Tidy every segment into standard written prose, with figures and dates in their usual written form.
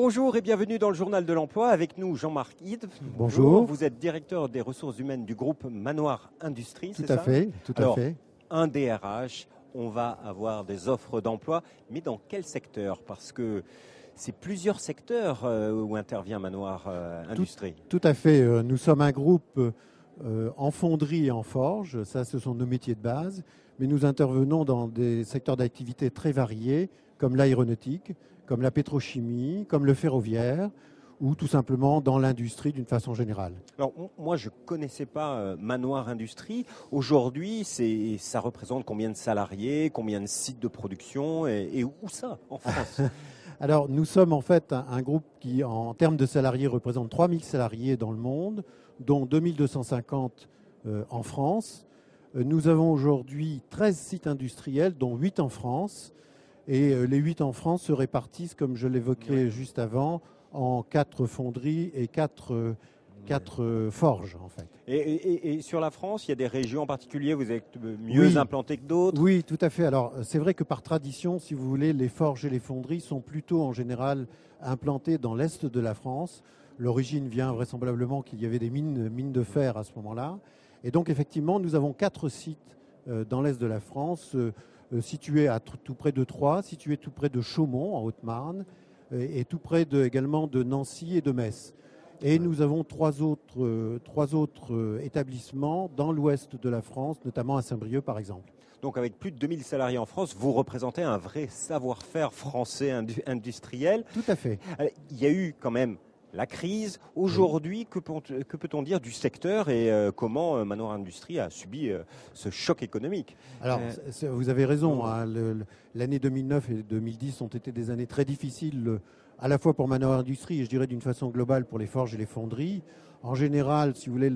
Bonjour et bienvenue dans le Journal de l'Emploi. Avec nous, Jean-Marc Hide. Bonjour. Vous êtes directeur des ressources humaines du groupe Manoir Industrie, c'est ça? Tout à fait, tout à fait. Un DRH, on va avoir des offres d'emploi, mais dans quel secteur? Parce que c'est plusieurs secteurs où intervient Manoir Industrie. Tout à fait. Nous sommes un groupe en fonderie et en forge. Ça, ce sont nos métiers de base. Mais nous intervenons dans des secteurs d'activité très variés, comme l'aéronautique, comme la pétrochimie, comme le ferroviaire, ou tout simplement dans l'industrie d'une façon générale. Alors moi, je ne connaissais pas Manoir Industrie. Aujourd'hui, ça représente combien de salariés, combien de sites de production et où ça en France? Alors, nous sommes en fait un groupe qui, en termes de salariés, représente 3000 salariés dans le monde, dont 2250 en France. Nous avons aujourd'hui 13 sites industriels, dont 8 en France. Et les 8 en France se répartissent, comme je l'évoquais juste avant, en 4 fonderies et 4 forges, en fait. Et sur la France, il y a des régions en particulier, vous êtes mieux implantés que d'autres? Oui, tout à fait. Alors, c'est vrai que par tradition, si vous voulez, les forges et les fonderies sont plutôt en général implantées dans l'est de la France. L'origine vient vraisemblablement qu'il y avait des mines de fer à ce moment-là. Et donc, effectivement, nous avons 4 sites dans l'est de la France, situés tout près de Troyes, situés tout près de Chaumont, en Haute-Marne, et tout près également de Nancy et de Metz. Et nous avons trois autres établissements dans l'ouest de la France, notamment à Saint-Brieuc par exemple. Donc avec plus de 2000 salariés en France, vous représentez un vrai savoir-faire français industriel. Tout à fait. Il y a eu quand même la crise. Aujourd'hui, que peut-on dire du secteur et comment Manoir Industrie a subi ce choc économique? Alors, vous avez raison. Hein, l'année 2009 et 2010 ont été des années très difficiles, à la fois pour Manoir Industrie et je dirais d'une façon globale pour les forges et les fonderies. En général, si vous voulez,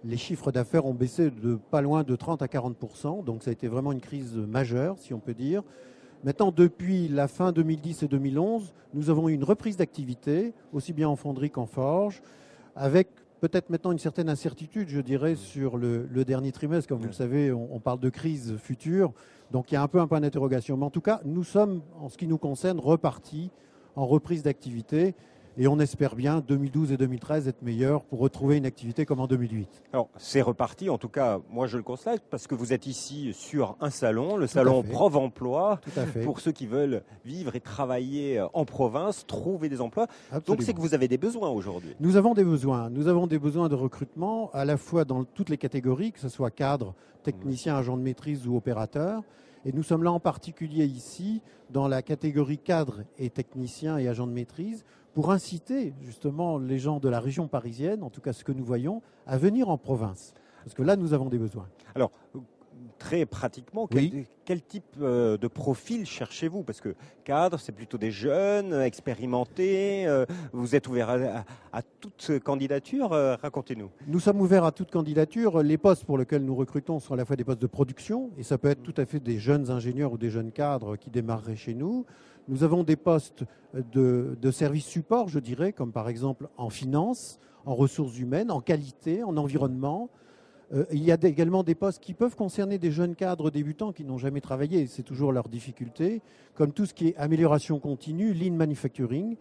les chiffres d'affaires ont baissé de pas loin de 30 à 40%. Donc, ça a été vraiment une crise majeure, si on peut dire. Maintenant, depuis la fin 2010 et 2011, nous avons eu une reprise d'activité, aussi bien en fonderie qu'en forge, avec peut-être maintenant une certaine incertitude, je dirais, sur le dernier trimestre. Comme vous le savez, on parle de crise future, donc il y a un point d'interrogation. Mais en tout cas, nous sommes, en ce qui nous concerne, repartis en reprise d'activité. Et on espère bien 2012 et 2013 être meilleurs pour retrouver une activité comme en 2008. Alors c'est reparti, en tout cas moi je le constate parce que vous êtes ici sur un salon, le salon Provenploi, pour ceux qui veulent vivre et travailler en province, trouver des emplois. Absolument. Donc c'est que vous avez des besoins aujourd'hui. Nous avons des besoins de recrutement à la fois dans toutes les catégories, que ce soit cadre, technicien, agent de maîtrise ou opérateur. Et nous sommes là en particulier ici dans la catégorie cadre et technicien et agent de maîtrise pour inciter justement les gens de la région parisienne, en tout cas ce que nous voyons, à venir en province. Parce que là, nous avons des besoins. Alors, très pratiquement, quel type de profil cherchez-vous? Parce que cadre, c'est plutôt des jeunes, expérimentés. Vous êtes ouvert à toute candidature. Racontez-nous. Nous sommes ouverts à toute candidature. Les postes pour lesquels nous recrutons sont à la fois des postes de production, et ça peut être tout à fait des jeunes ingénieurs ou des jeunes cadres qui démarreraient chez nous. Nous avons des postes de services support, je dirais, comme par exemple en finance, en ressources humaines, en qualité, en environnement. Il y a également des postes qui peuvent concerner des jeunes cadres débutants qui n'ont jamais travaillé, c'est toujours leur difficulté, comme tout ce qui est amélioration continue, lean manufacturing.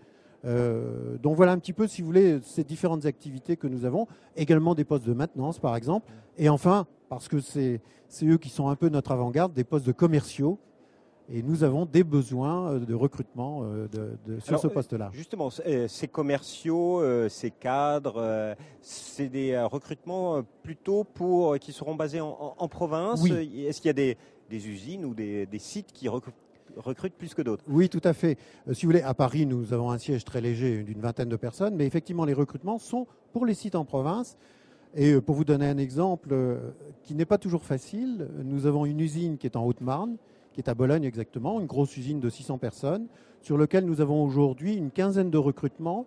Donc voilà un petit peu, si vous voulez, ces différentes activités que nous avons. Également des postes de maintenance, par exemple. Et enfin, parce que c'est eux qui sont un peu notre avant-garde, des postes de commerciaux. Et nous avons des besoins de recrutement sur ce poste-là. Justement, ces commerciaux, ces cadres, c'est des recrutements plutôt qui seront basés en province. Oui. Est-ce qu'il y a des usines ou des sites qui recrutent plus que d'autres? Oui, tout à fait. Si vous voulez, à Paris, nous avons un siège très léger d'une vingtaine de personnes, mais effectivement, les recrutements sont pour les sites en province. Et pour vous donner un exemple qui n'est pas toujours facile, nous avons une usine qui est en Haute-Marne, qui est à Bologne exactement, une grosse usine de 600 personnes, sur laquelle nous avons aujourd'hui une quinzaine de recrutements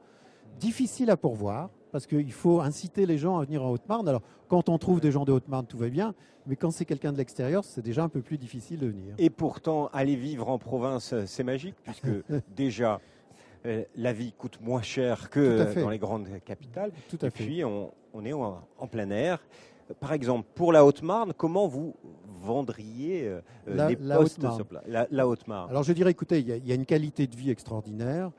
difficiles à pourvoir, parce qu'il faut inciter les gens à venir en Haute-Marne. Alors, quand on trouve des gens de Haute-Marne, tout va bien, mais quand c'est quelqu'un de l'extérieur, c'est déjà un peu plus difficile de venir. Et pourtant, aller vivre en province, c'est magique, puisque déjà, la vie coûte moins cher que dans les grandes capitales. Et puis, on est en plein air. Par exemple, pour la Haute-Marne, comment vous vendriez les postes sur place? La Haute-Marne. Alors je dirais, écoutez, il y a une qualité de vie extraordinaire.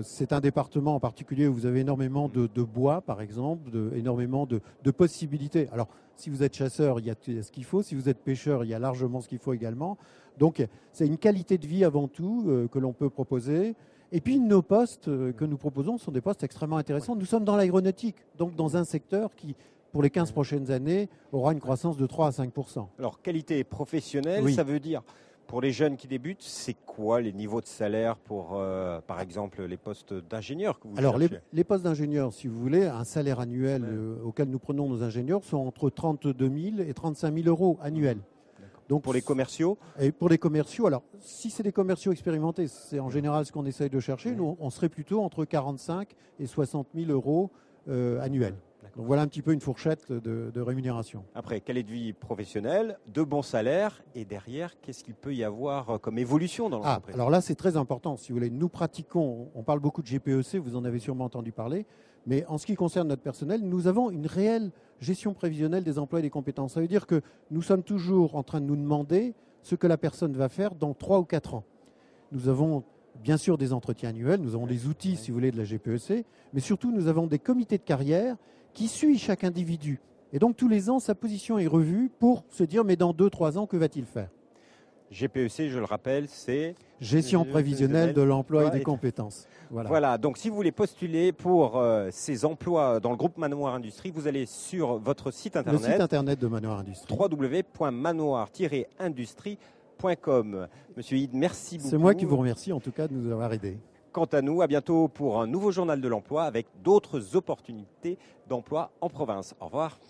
C'est un département en particulier où vous avez énormément de bois, par exemple, énormément de possibilités. Alors, si vous êtes chasseur, il y a ce qu'il faut. Si vous êtes pêcheur, il y a largement ce qu'il faut également. Donc, c'est une qualité de vie avant tout que l'on peut proposer. Et puis, nos postes que nous proposons sont des postes extrêmement intéressants. Nous sommes dans l'aéronautique, donc dans un secteur qui, pour les 15 prochaines années, aura une croissance de 3 à 5%. Alors, qualité professionnelle, oui. Ça veut dire, pour les jeunes qui débutent, c'est quoi les niveaux de salaire pour, par exemple, les postes d'ingénieurs que vous Alors, cherchez ? les postes d'ingénieurs, si vous voulez, un salaire annuel auquel nous prenons nos ingénieurs sont entre 32 000 et 35 000 euros annuels. Donc, pour les commerciaux ? Et pour les commerciaux, alors, si c'est des commerciaux expérimentés, c'est en général ce qu'on essaye de chercher. Nous, on serait plutôt entre 45 et 60 000 euros annuels. Donc voilà un petit peu une fourchette de rémunération. Après, qualité de vie professionnelle, de bons salaires, et derrière, qu'est-ce qu'il peut y avoir comme évolution dans l'entreprise ? Alors là, c'est très important. Si vous voulez, nous pratiquons, on parle beaucoup de GPEC, vous en avez sûrement entendu parler, mais en ce qui concerne notre personnel, nous avons une réelle gestion prévisionnelle des emplois et des compétences. Ça veut dire que nous sommes toujours en train de nous demander ce que la personne va faire dans 3 ou 4 ans. Nous avons bien sûr des entretiens annuels, nous avons les outils, si vous voulez, de la GPEC, mais surtout nous avons des comités de carrière qui suit chaque individu. Et donc tous les ans, sa position est revue pour se dire, mais dans 2-3 ans, que va-t-il faire ? GPEC, je le rappelle, c'est gestion prévisionnelle de l'emploi et des compétences. Voilà, donc si vous voulez postuler pour ces emplois dans le groupe Manoir Industrie, vous allez sur votre site internet. Le site internet de Manoir Industrie. www.manoir-industrie.com. Monsieur Hyde, merci beaucoup. C'est moi qui vous remercie en tout cas de nous avoir aidés. Quant à nous, à bientôt pour un nouveau journal de l'emploi avec d'autres opportunités d'emploi en province. Au revoir.